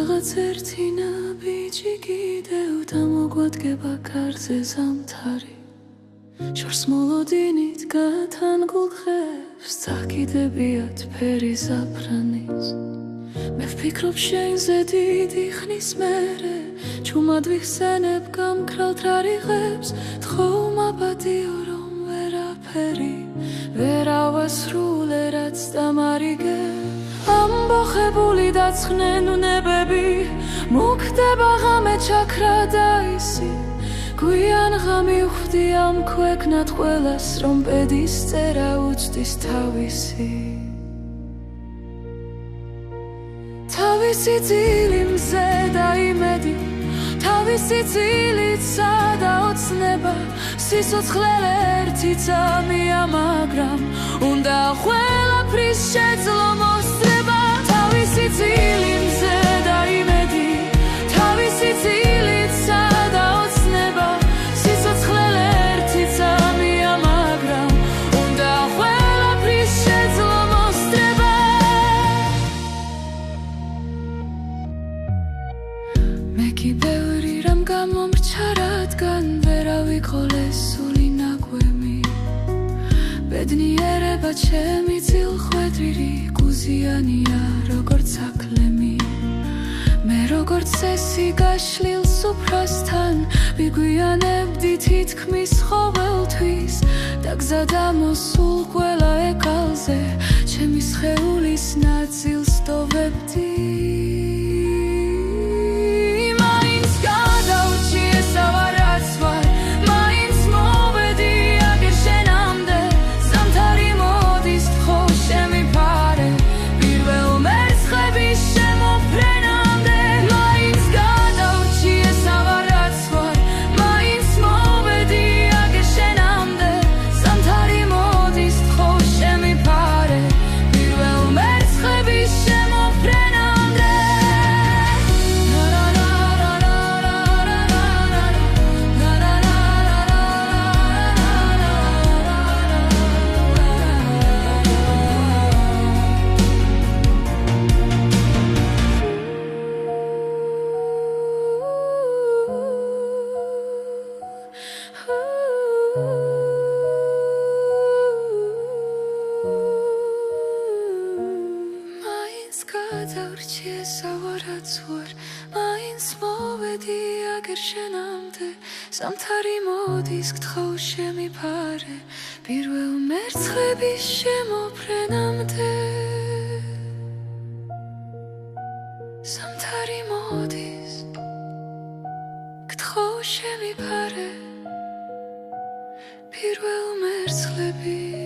რაღაც ერთი ნაბიჯი კიდევ დამოგვადგება კარზე ზამთარი შორს მოლოდინით გათანგულ ხებს წაკიდებიათ ფერი ზაფრანის მე ვფიქრობ შენზე დიდი ხნის მერე ჩუმად ვიხსენებ გამქრალ თარიღებს თხოვნ აბადიო რომ ვერაფერი ვერ ავასრულე რაც დამარიგე ამბოხებული დაცხნენ ნებები მუქდება ღამე ჩაქრა და ისი გვიან ღამი ვხვდი ამ ქვეყნად ყველას რომ პედის წერა უცდის თავისი თავისი ძილი მზე და იმედი თავისი ძილით სადა ოცნება სიცოცხლე ერთი წამია მაგრამ უნდა ყველაფრის შეძლო მოსწრება თავისი ძილი მზე და იმედი თავისი ძილით სადა ოცნება სიცოცხლე ერთი წამია მაგრამ უნდა ყველაფრის შეძლო მოსწრება მე კი ბევრი რამ გამომრჩა რადგან ვერავიყოლე სული ნაგვემი ბედნიერება ჩემი ძილხვედრილი გუზიანია როგორც აკლემი მე როგორც წესი გაშლილ სუფრასთან ვიგვიანებდი თითქმის ყოველთვის და გზა დამოსულ ყველა ეკალზე ჩემი სხეულის ნაწილს ტოვებდი გადავრჩიე სავარაც ვარ მაინც მოვედი აგერ შენამდე ზამთარი მოდის გთხოვ შემიფარე პირველ მერცხების შემოფრენამდე ზამთარი მოდის გთხოვ შემიფარე პირველ მერცხების